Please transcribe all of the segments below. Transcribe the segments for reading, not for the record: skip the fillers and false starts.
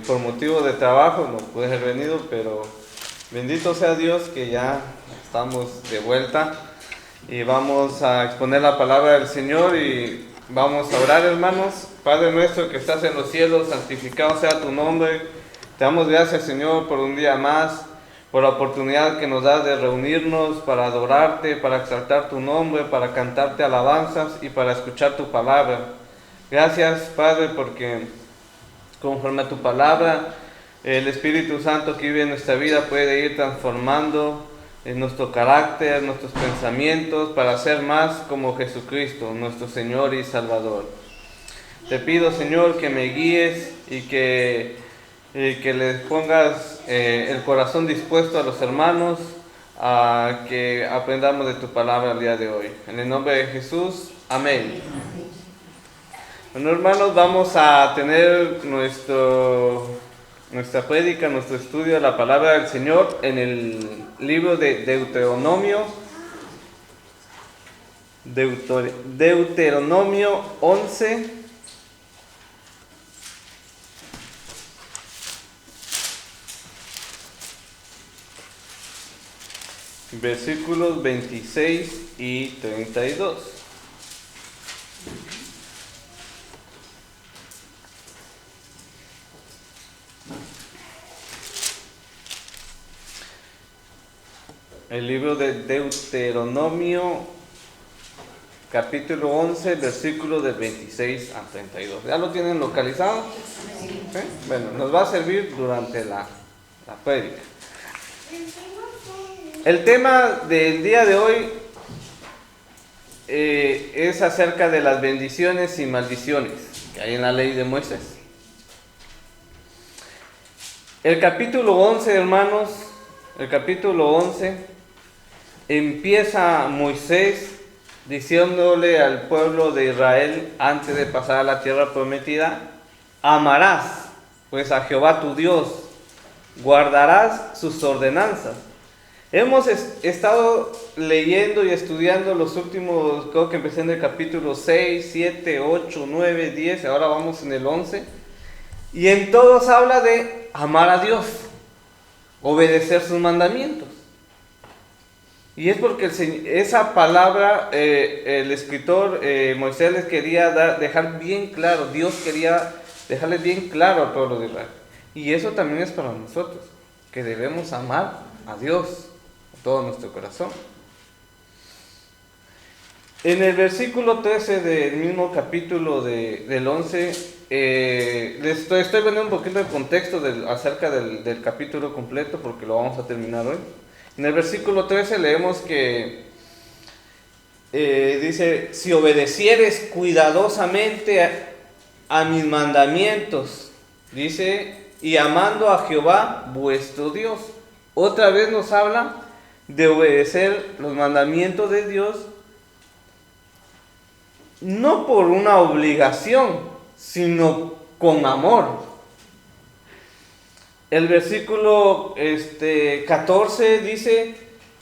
por motivo de trabajo no pude haber venido, pero bendito sea Dios que ya estamos de vuelta y vamos a exponer la palabra del Señor y vamos a orar, hermanos. Padre nuestro que estás en los cielos, santificado sea tu nombre. Te damos gracias, Señor, por un día más, por la oportunidad que nos das de reunirnos para adorarte, para exaltar tu nombre, para cantarte alabanzas y para escuchar tu palabra. Gracias, Padre, porque conforme a tu palabra, el Espíritu Santo que vive en nuestra vida puede ir transformando en nuestro carácter, nuestros pensamientos, para ser más como Jesucristo, nuestro Señor y Salvador. Te pido, Señor, que me guíes y que les pongas el corazón dispuesto a los hermanos a que aprendamos de tu palabra el día de hoy. En el nombre de Jesús, amén. Bueno, hermanos, vamos a tener nuestra prédica, nuestro estudio de la palabra del Señor en el libro de Deuteronomio 11, versículos 26 y 32. El libro de Deuteronomio, capítulo 11, versículos del 26 a 32. ¿Ya lo tienen localizado? ¿Sí? Bueno, nos va a servir durante la prédica. El tema del día de hoy es acerca de las bendiciones y maldiciones que hay en la ley de Moisés. El capítulo 11, hermanos, empieza Moisés diciéndole al pueblo de Israel antes de pasar a la tierra prometida: amarás pues a Jehová tu Dios, guardarás sus ordenanzas. Hemos estado leyendo y estudiando los últimos, creo que empecé en el capítulo 6, 7, 8, 9, 10, ahora vamos en el 11. Y en todos habla de amar a Dios, obedecer sus mandamientos. Y es porque esa palabra, el escritor Moisés les quería dejar bien claro, Dios quería dejarles bien claro al pueblo de Israel. Y eso también es para nosotros, que debemos amar a Dios todo nuestro corazón. En el versículo 13 del mismo capítulo del 11, les estoy poniendo un poquito de contexto acerca del capítulo completo, porque lo vamos a terminar hoy. En el versículo 13 leemos que dice: si obedecieres cuidadosamente a mis mandamientos, dice, y amando a Jehová vuestro Dios. Otra vez nos habla de obedecer los mandamientos de Dios, no por una obligación, sino con amor. El versículo 14 dice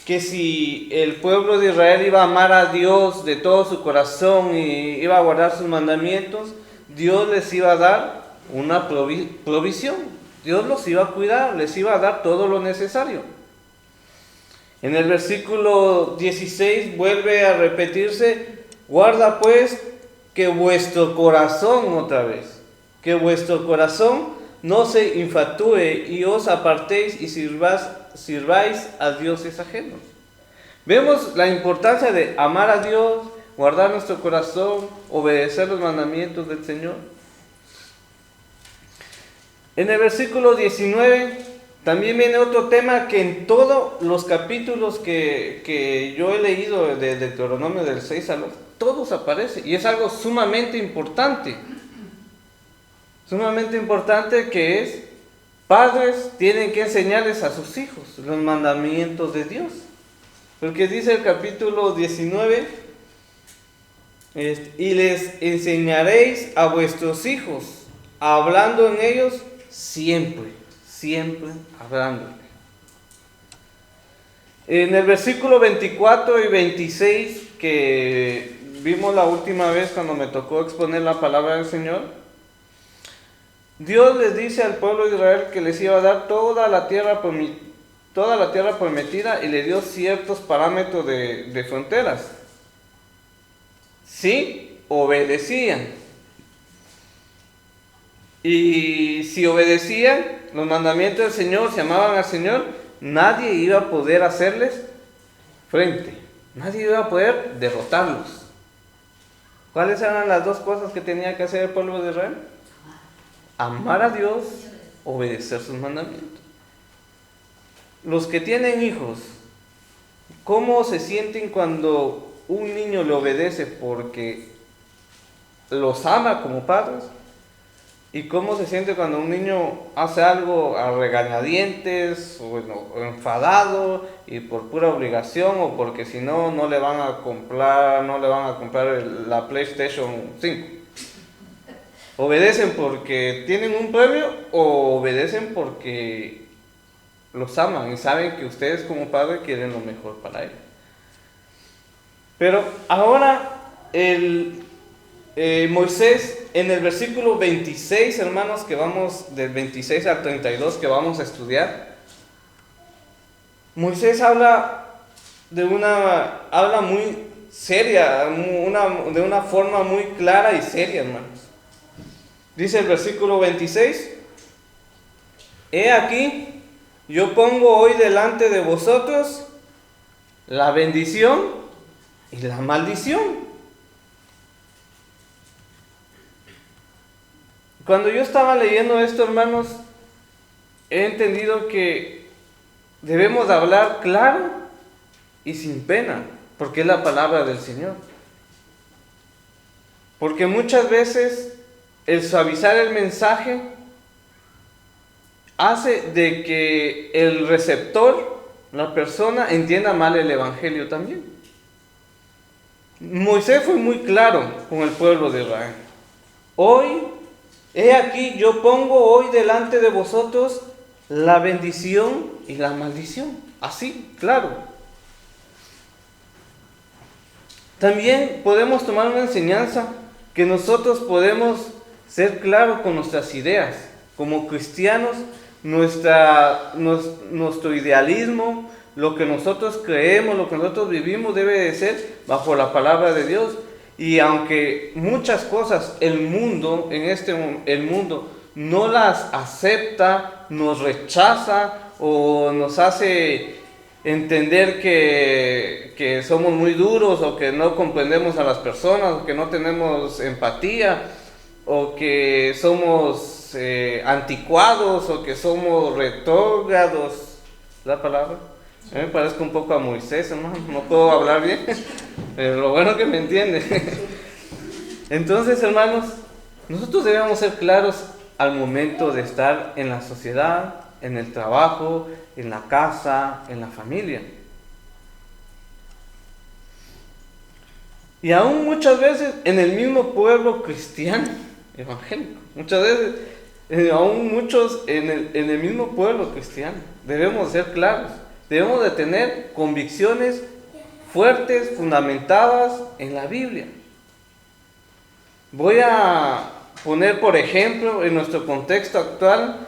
que si el pueblo de Israel iba a amar a Dios de todo su corazón y iba a guardar sus mandamientos, Dios les iba a dar una provisión. Dios los iba a cuidar, les iba a dar todo lo necesario. En el versículo 16 vuelve a repetirse: guarda pues que vuestro corazón, otra vez, que vuestro corazón no se infatué y os apartéis y sirváis a dioses ajenos. Vemos la importancia de amar a Dios, guardar nuestro corazón, obedecer los mandamientos del Señor. En el versículo 19 también viene otro tema que en todos los capítulos que yo he leído de Deuteronomio del 6 al 8, todos aparece, y es algo sumamente importante. Sumamente importante, que es: padres tienen que enseñarles a sus hijos los mandamientos de Dios. Porque dice el capítulo 19, y les enseñaréis a vuestros hijos, hablando en ellos siempre hablándole. En el versículo 24 y 26 que vimos la última vez cuando me tocó exponer la palabra del Señor, Dios les dice al pueblo de Israel que les iba a dar toda la tierra prometida y le dio ciertos parámetros de fronteras. Sí, obedecían. Y si obedecían los mandamientos del Señor, si amaban al Señor, nadie iba a poder hacerles frente. Nadie iba a poder derrotarlos. ¿Cuáles eran las dos cosas que tenía que hacer el pueblo de Israel? Amar a Dios, obedecer sus mandamientos. Los que tienen hijos, ¿cómo se sienten cuando un niño le obedece porque los ama como padres? ¿Y cómo se siente cuando un niño hace algo a regañadientes o enfadado y por pura obligación o porque si no, no le van a comprar la PlayStation 5? ¿Obedecen porque tienen un premio o obedecen porque los aman y saben que ustedes como padres quieren lo mejor para ellos? Pero ahora Moisés en el versículo 26, hermanos, que vamos del 26 al 32 que vamos a estudiar, Moisés habla muy seria, de una forma muy clara y seria, hermanos. Dice el versículo 26: He aquí, yo pongo hoy delante de vosotros la bendición y la maldición. Cuando yo estaba leyendo esto, hermanos, he entendido que debemos hablar claro y sin pena, porque es la palabra del Señor. Porque muchas veces el suavizar el mensaje hace de que el receptor, la persona, entienda mal el evangelio también. Moisés fue muy claro con el pueblo de Israel. He aquí, yo pongo hoy delante de vosotros la bendición y la maldición. Así, claro. También podemos tomar una enseñanza que nosotros podemos ser claros con nuestras ideas. Como cristianos, nuestro idealismo, lo que nosotros creemos, lo que nosotros vivimos debe de ser bajo la palabra de Dios. Y aunque muchas cosas el mundo no las acepta, nos rechaza o nos hace entender que somos muy duros o que no comprendemos a las personas o que no tenemos empatía o que somos anticuados o que somos retrógrados, ¿la palabra? A mí me parezco un poco a Moisés, no puedo hablar bien, pero lo bueno que me entiende. Entonces, hermanos, nosotros debemos ser claros al momento de estar en la sociedad, en el trabajo, en la casa, en la familia. Y aún muchas veces en el mismo pueblo cristiano, evangélico, muchas veces, aún muchos en el mismo pueblo cristiano, debemos ser claros. Debemos de tener convicciones fuertes, fundamentadas en la Biblia. Voy a poner, por ejemplo, en nuestro contexto actual,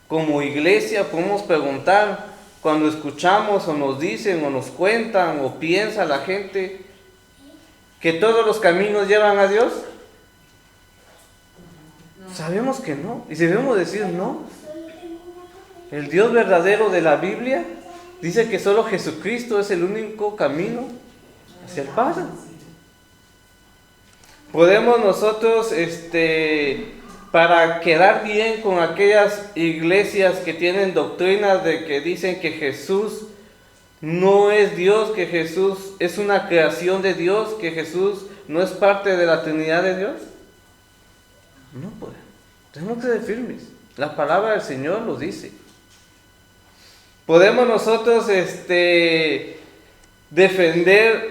como iglesia, podemos preguntar, cuando escuchamos o nos dicen o nos cuentan o piensa la gente que todos los caminos llevan a Dios. Sabemos que no, y debemos decir no. El Dios verdadero de la Biblia dice que solo Jesucristo es el único camino hacia el Padre. Podemos nosotros, para quedar bien con aquellas iglesias que tienen doctrinas de que dicen que Jesús no es Dios, que Jesús es una creación de Dios, que Jesús no es parte de la Trinidad de Dios. No podemos. Tenemos que ser firmes. La palabra del Señor lo dice. Podemos nosotros defender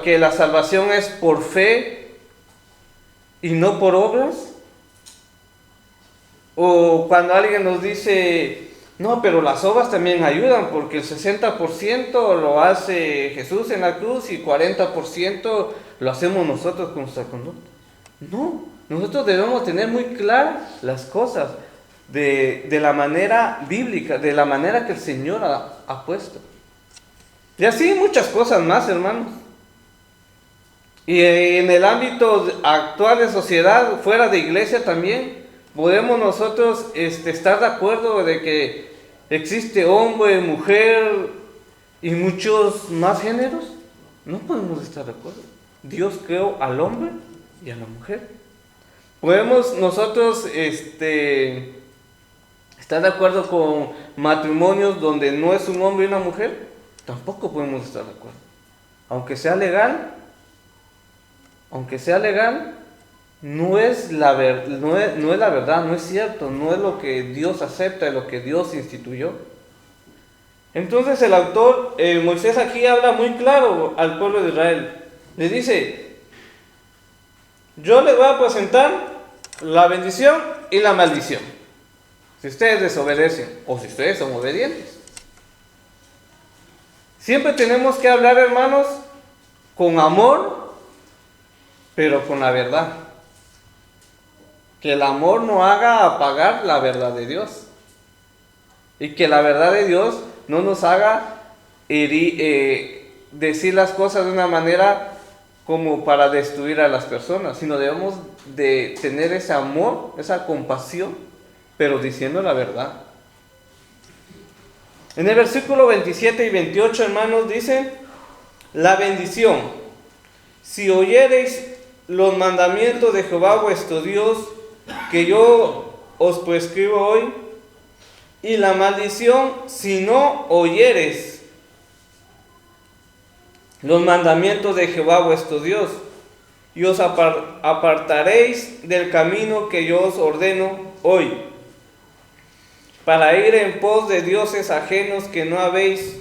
que la salvación es por fe y no por obras. O cuando alguien nos dice, no, pero las obras también ayudan porque el 60% lo hace Jesús en la cruz y 40% lo hacemos nosotros con nuestra conducta. No, nosotros debemos tener muy claras las cosas de la manera bíblica, de la manera que el Señor ha puesto. Y así muchas cosas más, hermanos. Y en el ámbito actual de sociedad, fuera de iglesia también, podemos nosotros estar de acuerdo de que existe hombre, mujer y muchos más géneros. No podemos estar de acuerdo. Dios creó al hombre y a la mujer. Podemos nosotros estar de acuerdo con matrimonios donde no es un hombre y una mujer. Tampoco podemos estar de acuerdo. Aunque sea legal, no es la verdad, no es cierto, no es lo que Dios acepta, es lo que Dios instituyó. Entonces el autor, Moisés, aquí habla muy claro al pueblo de Israel. Le dice: yo les voy a presentar la bendición y la maldición, si ustedes desobedecen o si ustedes son obedientes. Siempre tenemos que hablar, hermanos, con amor, pero con la verdad. Que el amor no haga apagar la verdad de Dios. Y que la verdad de Dios no nos haga decir las cosas de una manera como para destruir a las personas, sino debemos de tener ese amor, esa compasión, pero diciendo la verdad. En el versículo 27 y 28, hermanos, dice: la bendición: si oyereis los mandamientos de Jehová vuestro Dios, que yo os prescribo hoy. Y la maldición: si no oyereis los mandamientos de Jehová vuestro Dios, y os apartaréis del camino que yo os ordeno hoy, para ir en pos de dioses ajenos que no habéis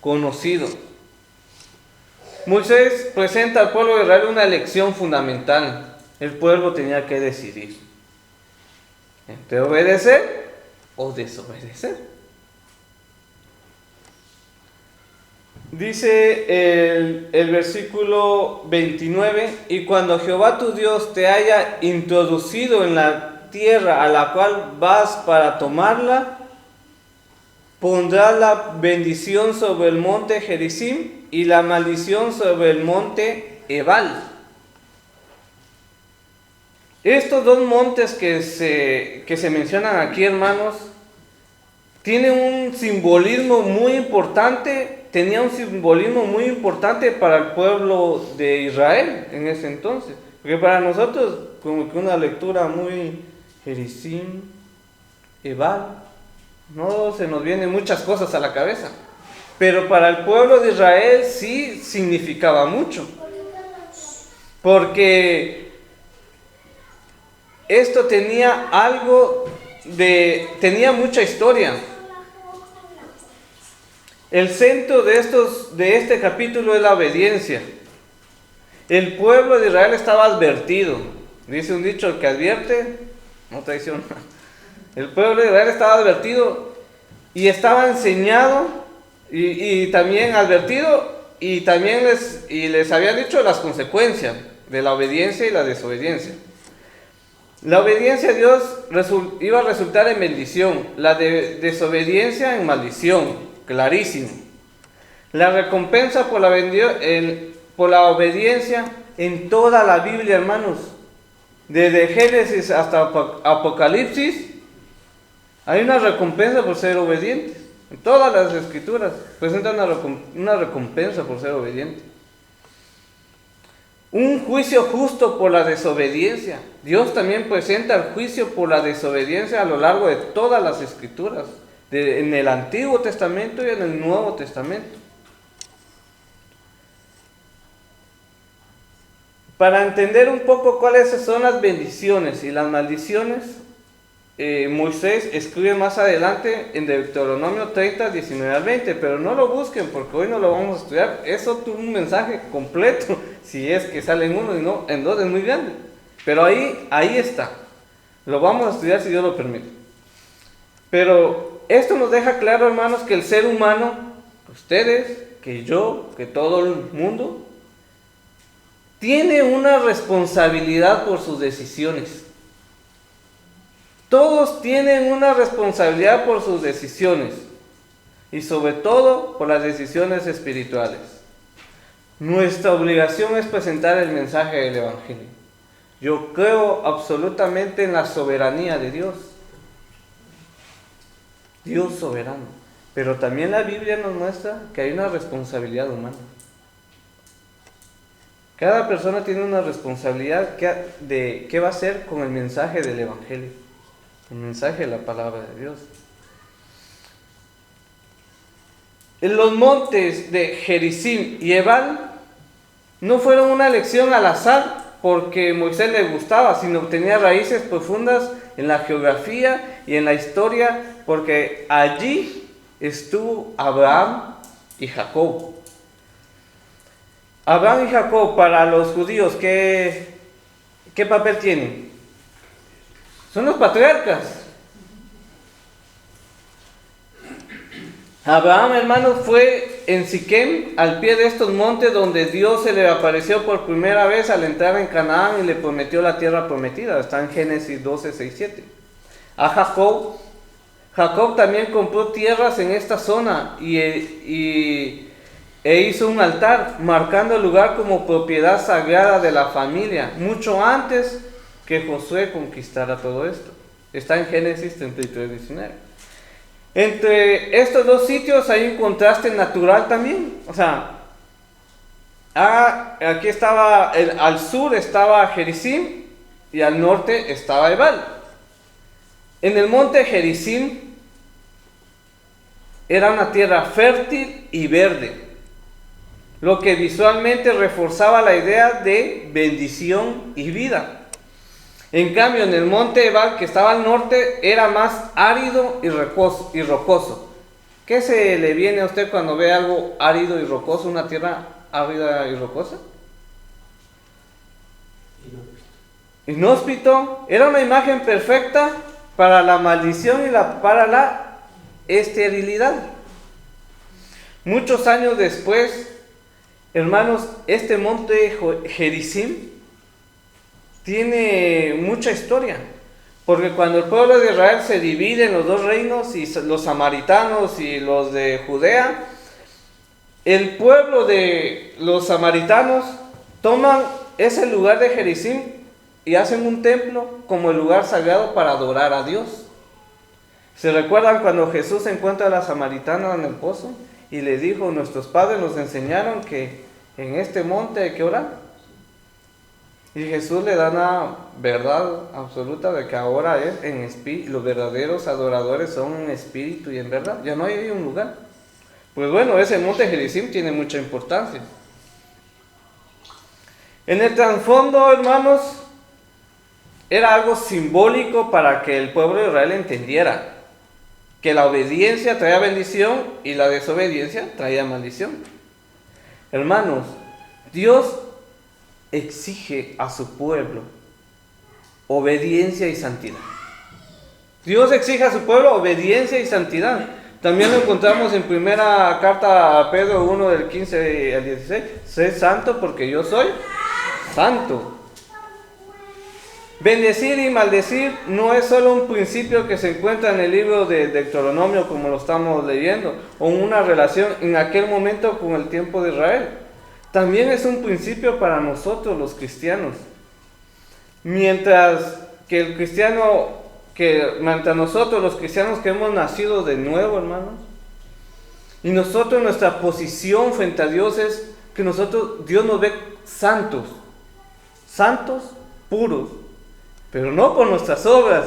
conocido. Moisés presenta al pueblo de Israel una lección fundamental. El pueblo tenía que decidir entre obedecer o desobedecer. Dice el versículo 29: y cuando Jehová tu Dios te haya introducido en la tierra a la cual vas para tomarla, pondrás la bendición sobre el monte Gerizim y la maldición sobre el monte Ebal. Estos dos montes que se mencionan aquí, hermanos, tienen un simbolismo muy importante, tenía un simbolismo muy importante para el pueblo de Israel en ese entonces. Porque para nosotros, como que una lectura muy Gerizim, Ebal, no se nos vienen muchas cosas a la cabeza. Pero para el pueblo de Israel sí significaba mucho. Porque esto tenía tenía mucha historia. El centro de este capítulo es la obediencia. El pueblo de Israel estaba advertido. Dice un dicho: el que advierte no traiciona. El pueblo de Israel estaba advertido y estaba enseñado y también advertido, y también les había dicho las consecuencias de la obediencia y la desobediencia. La obediencia a Dios iba a resultar en bendición, la desobediencia en maldición, clarísimo. La recompensa por la obediencia en toda la Biblia, hermanos, desde Génesis hasta Apocalipsis, hay una recompensa por ser obedientes. En todas las escrituras presentan una recompensa por ser obedientes. Un juicio justo por la desobediencia. Dios también presenta el juicio por la desobediencia a lo largo de todas las escrituras, en el Antiguo Testamento y en el Nuevo Testamento. Para entender un poco cuáles son las bendiciones y las maldiciones, Moisés escribe más adelante en Deuteronomio 30, 19 al 20, pero no lo busquen porque hoy no lo vamos a estudiar. Eso tuvo un mensaje completo, si es que sale en uno y no en dos, es muy grande. Pero ahí está. Lo vamos a estudiar si Dios lo permite. Pero esto nos deja claro, hermanos, que el ser humano, ustedes, que yo, que todo el mundo, tiene una responsabilidad por sus decisiones. Todos tienen una responsabilidad por sus decisiones y sobre todo por las decisiones espirituales. Nuestra obligación es presentar el mensaje del Evangelio. Yo creo absolutamente en la soberanía de Dios. Dios soberano. Pero también la Biblia nos muestra que hay una responsabilidad humana. Cada persona tiene una responsabilidad de qué va a hacer con el mensaje del Evangelio, el mensaje de la palabra de Dios. En los montes de Gerizim y Ebal no fueron una elección al azar porque Moisés le gustaba, sino tenía raíces profundas en la geografía y en la historia, porque allí estuvo Abraham y Jacob. Abraham y Jacob para los judíos, ¿qué papel tienen? Son los patriarcas. Abraham, hermanos, fue en Siquem, al pie de estos montes, donde Dios se le apareció por primera vez al entrar en Canaán y le prometió la tierra prometida. Está en Génesis 12, 6, 7. A Jacob también compró tierras en esta zona e hizo un altar, marcando el lugar como propiedad sagrada de la familia, mucho antes que Josué conquistara todo esto. Está en Génesis 33, 19. Entre estos dos sitios hay un contraste natural también. O sea, aquí estaba, al sur estaba Gerizim y al norte estaba Ebal. En el monte Gerizim era una tierra fértil y verde, lo que visualmente reforzaba la idea de bendición y vida. En cambio, en el monte Ebal, que estaba al norte, era más árido y rocoso. ¿Qué se le viene a usted cuando ve algo árido y rocoso, una tierra árida y rocosa? Inhóspito. Era una imagen perfecta para la maldición y para la esterilidad. Muchos años después, hermanos, este monte Gerizim tiene mucha historia, porque cuando el pueblo de Israel se divide en los dos reinos, y los samaritanos y los de Judea, el pueblo de los samaritanos toman ese lugar de Gerizim y hacen un templo como el lugar sagrado para adorar a Dios. ¿Se recuerdan cuando Jesús encuentra a la samaritana en el pozo y le dijo: nuestros padres nos enseñaron que en este monte hay que orar? Y Jesús le da una verdad absoluta de que ahora es en espíritu. Los verdaderos adoradores son en espíritu y en verdad. Ya no hay un lugar. Pues bueno, ese monte Gerizim tiene mucha importancia. En el trasfondo, hermanos, era algo simbólico para que el pueblo de Israel entendiera que la obediencia traía bendición y la desobediencia traía maldición. Hermanos, Dios exige a su pueblo obediencia y santidad. Dios exige a su pueblo obediencia y santidad. También lo encontramos en primera carta a Pedro 1 del 15 al 16. Sé santo porque yo soy santo. Bendecir y maldecir no es solo un principio que se encuentra en el libro de Deuteronomio, como lo estamos leyendo, o una relación en aquel momento con el tiempo de Israel. También es un principio para nosotros los cristianos. Mientras nosotros los cristianos que hemos nacido de nuevo, hermanos, y nosotros nuestra posición frente a Dios es que Dios nos ve santos, puros, pero no por nuestras obras,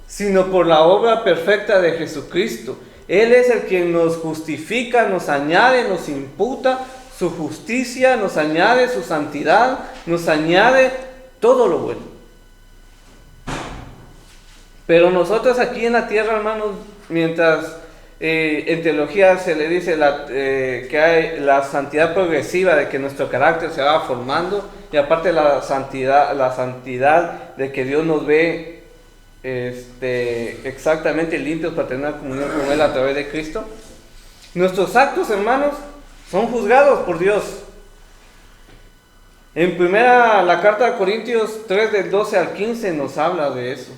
sino por la obra perfecta de Jesucristo. Él es el quien nos justifica, nos añade, nos imputa su justicia, nos añade su santidad, nos añade todo lo bueno. Pero nosotros aquí en la tierra, hermanos, mientras en teología se le dice que hay la santidad progresiva, de que nuestro carácter se va formando, y aparte la santidad de que Dios nos ve exactamente limpios para tener comunión con Él a través de Cristo. Nuestros actos, hermanos, son juzgados por Dios. En primera, la carta de Corintios 3, del 12 al 15 nos habla de eso.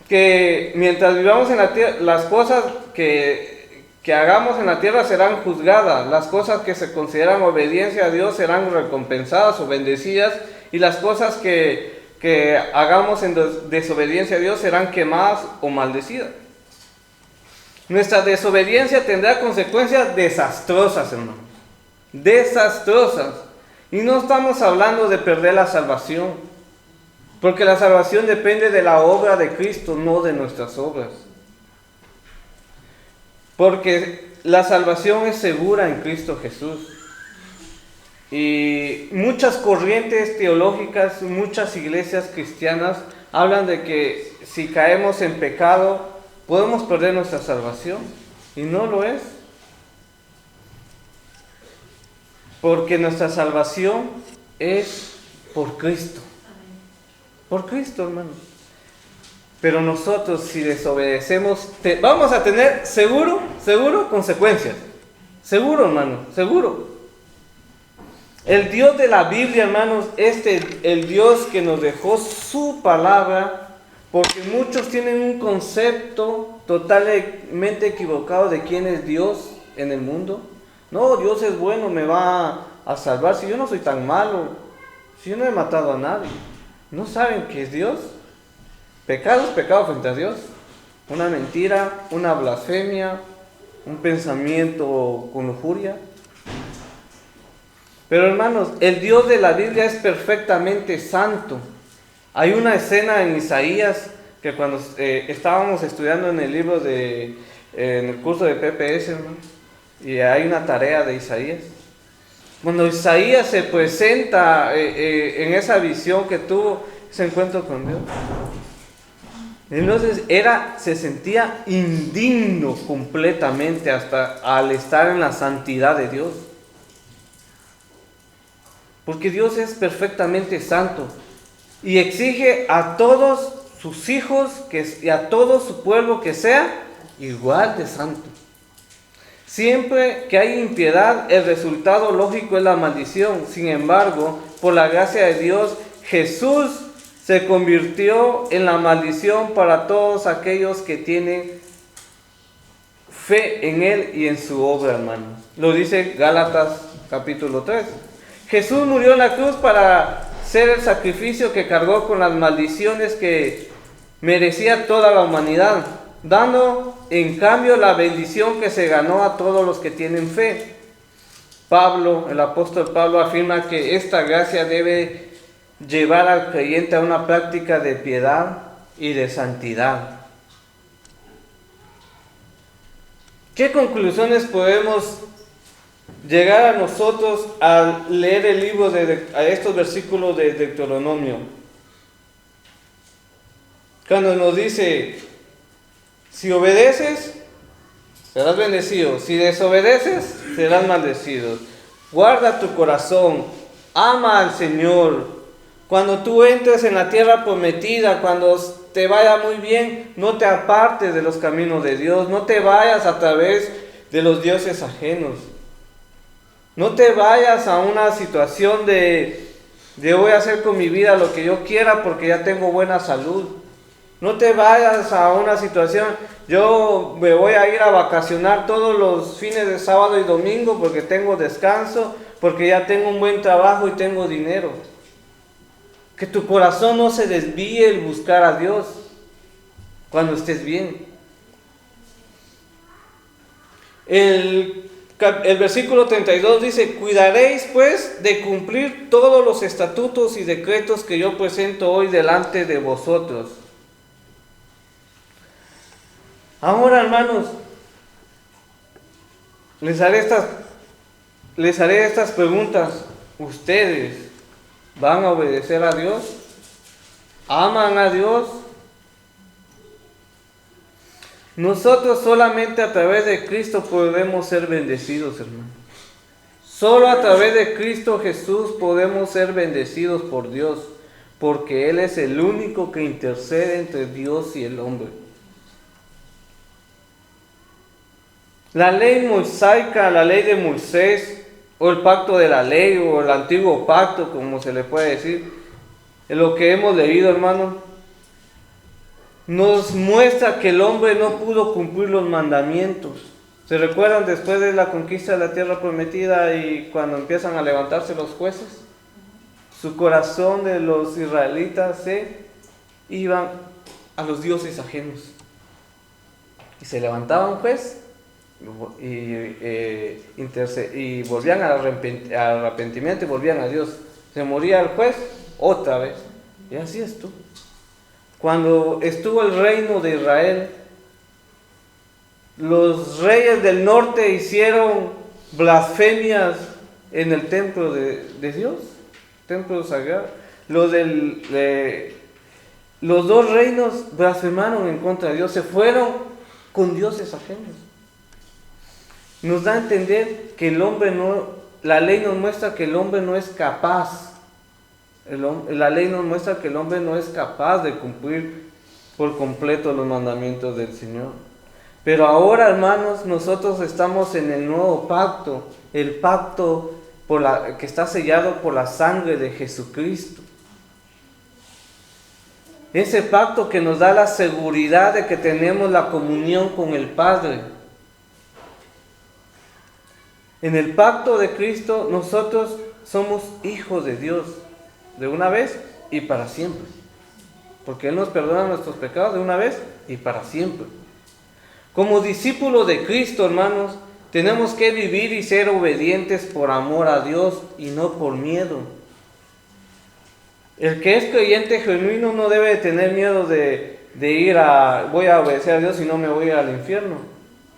Que mientras vivamos en la tierra, las cosas que hagamos en la tierra serán juzgadas, las cosas que se consideran obediencia a Dios serán recompensadas o bendecidas, y las cosas que hagamos en desobediencia a Dios serán quemadas o maldecidas. Nuestra desobediencia tendrá consecuencias desastrosas, hermanos, desastrosas. Y no estamos hablando de perder la salvación, porque la salvación depende de la obra de Cristo, no de nuestras obras. Porque la salvación es segura en Cristo Jesús. Y muchas corrientes teológicas, muchas iglesias cristianas hablan de que si caemos en pecado podemos perder nuestra salvación. Y no lo es. Porque nuestra salvación es por Cristo. Por Cristo, hermano. Pero nosotros, si desobedecemos, vamos a tener seguro consecuencias. Seguro, hermano, seguro. El Dios de la Biblia, hermanos, el Dios que nos dejó su palabra, porque muchos tienen un concepto totalmente equivocado de quién es Dios en el mundo. No, Dios es bueno, me va a salvar, si yo no soy tan malo, si yo no he matado a nadie. ¿No saben qué es Dios? Pecado es pecado frente a Dios. Una mentira, una blasfemia, un pensamiento con lujuria. Pero hermanos, el Dios de la Biblia es perfectamente santo. Hay una escena en Isaías que cuando estábamos estudiando en el libro en el curso de PPS, hermano, y hay una tarea de Isaías. Cuando Isaías se presenta en esa visión que tuvo, ese encuentro con Dios, entonces se sentía indigno completamente hasta al estar en la santidad de Dios. Porque Dios es perfectamente santo y exige a todos sus hijos y a todo su pueblo que sea igual de santo. Siempre que hay impiedad, el resultado lógico es la maldición. Sin embargo, por la gracia de Dios, Jesús se convirtió en la maldición para todos aquellos que tienen fe en Él y en su obra, hermanos. Lo dice Gálatas capítulo 3. Jesús murió en la cruz para ser el sacrificio que cargó con las maldiciones que merecía toda la humanidad, dando en cambio la bendición que se ganó a todos los que tienen fe. El apóstol Pablo afirma que esta gracia debe llevar al creyente a una práctica de piedad y de santidad. ¿Qué conclusiones podemos llegar a nosotros al leer el libro a estos versículos de Deuteronomio? Cuando nos dice, si obedeces, serás bendecido. Si desobedeces, serás maldecido. Guarda tu corazón, ama al Señor. Cuando tú entres en la tierra prometida, cuando te vaya muy bien, no te apartes de los caminos de Dios, no te vayas a través de los dioses ajenos. No te vayas a una situación de voy a hacer con mi vida lo que yo quiera porque ya tengo buena salud. No te vayas a una situación, yo me voy a ir a vacacionar todos los fines de sábado y domingo porque tengo descanso, porque ya tengo un buen trabajo y tengo dinero. Que tu corazón no se desvíe el buscar a Dios cuando estés bien. El versículo 32 dice, cuidaréis pues de cumplir todos los estatutos y decretos que yo presento hoy delante de vosotros. Ahora, hermanos, les haré estas preguntas. ¿Ustedes van a obedecer a Dios? ¿Aman a Dios? Nosotros solamente a través de Cristo podemos ser bendecidos, hermanos. Solo a través de Cristo Jesús podemos ser bendecidos por Dios, porque Él es el único que intercede entre Dios y el hombre. La ley mosaica, la ley de Moisés, o el pacto de la ley, o el antiguo pacto, como se le puede decir, en lo que hemos leído, hermano, nos muestra que el hombre no pudo cumplir los mandamientos. ¿Se recuerdan después de la conquista de la tierra prometida y cuando empiezan a levantarse los jueces? Su corazón de los israelitas se iban a los dioses ajenos. Y se levantaba un juez y volvían al arrepentimiento y volvían a Dios. Se moría el juez, otra vez. Y así estuvo. Cuando estuvo el reino de Israel, los reyes del norte hicieron blasfemias en el templo de Dios, templo sagrado. Los dos reinos blasfemaron en contra de Dios, se fueron con dioses ajenos. Nos da a entender que el hombre no, la ley nos muestra que el hombre no es capaz. La ley nos muestra que el hombre no es capaz de cumplir por completo los mandamientos del Señor. Pero ahora, hermanos, nosotros estamos en el nuevo pacto, el pacto que está sellado por la sangre de Jesucristo. Ese pacto que nos da la seguridad de que tenemos la comunión con el Padre. En el pacto de Cristo nosotros somos hijos de Dios, de una vez y para siempre. Porque Él nos perdona nuestros pecados de una vez y para siempre. Como discípulos de Cristo, hermanos, tenemos que vivir y ser obedientes por amor a Dios y no por miedo. El que es creyente genuino no debe de tener miedo de voy a obedecer a Dios y no me voy al infierno.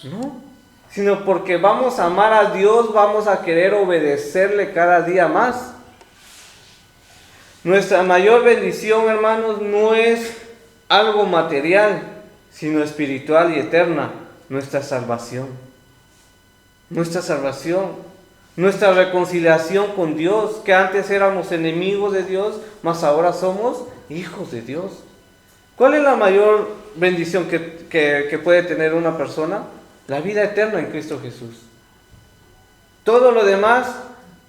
No, sino porque vamos a amar a Dios, vamos a querer obedecerle cada día más. Nuestra mayor bendición, hermanos, no es algo material, sino espiritual y eterna, nuestra salvación. Nuestra salvación, nuestra reconciliación con Dios, que antes éramos enemigos de Dios, mas ahora somos hijos de Dios. ¿Cuál es la mayor bendición que puede tener una persona? La vida eterna en Cristo Jesús. Todo lo demás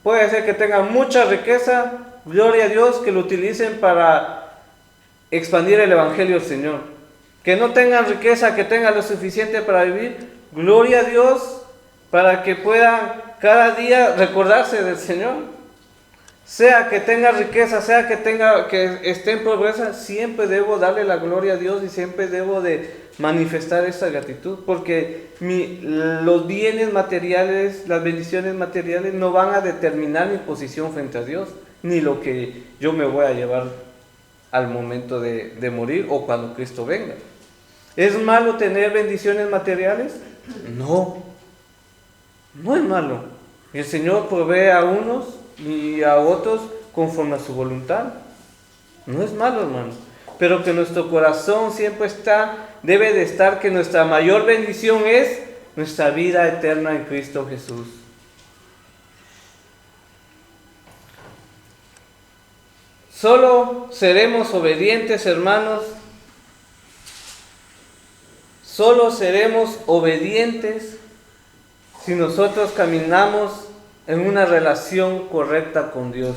puede ser que tenga mucha riqueza, gloria a Dios, que lo utilicen para expandir el Evangelio del Señor. Que no tengan riqueza, que tengan lo suficiente para vivir, gloria a Dios, para que puedan cada día recordarse del Señor. Sea que tenga riqueza, sea que esté en pobreza, siempre debo darle la gloria a Dios y siempre debo de manifestar esta gratitud, porque los bienes materiales, las bendiciones materiales no van a determinar mi posición frente a Dios, ni lo que yo me voy a llevar al momento de morir o cuando Cristo venga. ¿Es malo tener bendiciones materiales? No, no es malo. El Señor provee a unos y a otros conforme a su voluntad. No es malo, hermano. Pero que nuestro corazón siempre debe de estar que nuestra mayor bendición es nuestra vida eterna en Cristo Jesús. Solo seremos obedientes, hermanos. Solo seremos obedientes si nosotros caminamos en una relación correcta con Dios.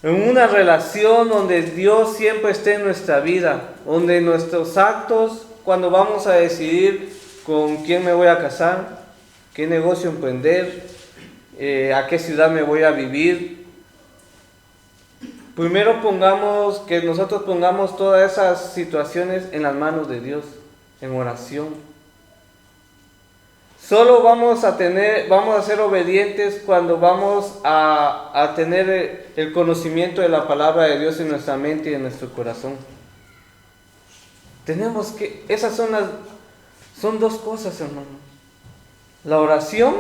En una relación donde Dios siempre esté en nuestra vida, donde nuestros actos, cuando vamos a decidir con quién me voy a casar, qué negocio emprender, a qué ciudad me voy a vivir, primero que nosotros pongamos todas esas situaciones en las manos de Dios, en oración. Solo vamos a ser obedientes cuando vamos a tener el conocimiento de la palabra de Dios en nuestra mente y en nuestro corazón. Esas son dos cosas, hermano. La oración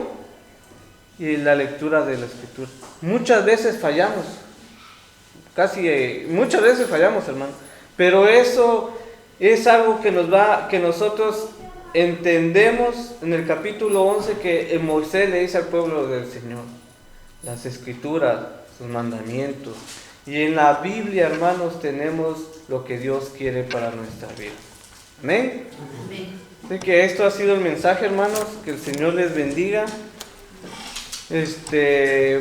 y la lectura de la Escritura. Muchas veces fallamos, muchas veces fallamos, hermano. Pero eso es algo que nosotros entendemos en el capítulo 11 que Moisés le dice al pueblo del Señor, las Escrituras, sus mandamientos. Y en la Biblia, hermanos, tenemos lo que Dios quiere para nuestra vida. Amén. Amén. Así que esto ha sido el mensaje, hermanos. Que el Señor les bendiga.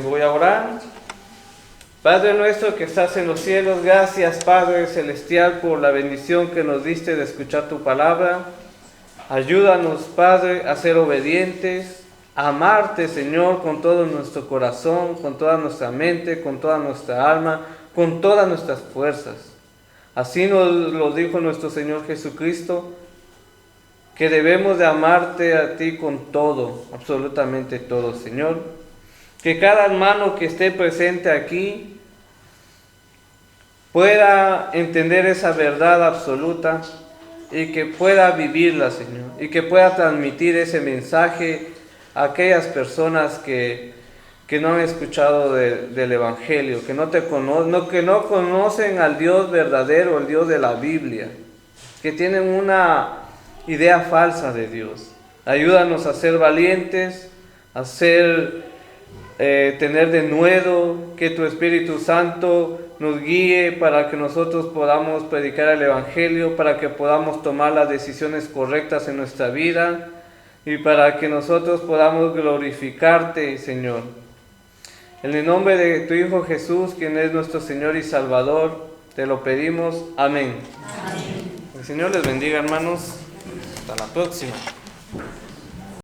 Voy a orar. Padre nuestro que estás en los cielos, gracias Padre Celestial por la bendición que nos diste de escuchar tu palabra. Ayúdanos Padre a ser obedientes, a amarte Señor con todo nuestro corazón, con toda nuestra mente, con toda nuestra alma, con todas nuestras fuerzas. Así nos lo dijo nuestro Señor Jesucristo, que debemos de amarte a ti con todo, absolutamente todo Señor. Que cada hermano que esté presente aquí pueda entender esa verdad absoluta y que pueda vivirla, Señor, y que pueda transmitir ese mensaje a aquellas personas que no han escuchado del Evangelio, que no conocen al Dios verdadero, el Dios de la Biblia, que tienen una idea falsa de Dios. Ayúdanos a ser valientes, a tener denuedo, que tu Espíritu Santo nos guíe para que nosotros podamos predicar el Evangelio, para que podamos tomar las decisiones correctas en nuestra vida y para que nosotros podamos glorificarte, Señor. En el nombre de tu Hijo Jesús, quien es nuestro Señor y Salvador, te lo pedimos. Amén. Amén. El Señor les bendiga, hermanos. Hasta la próxima.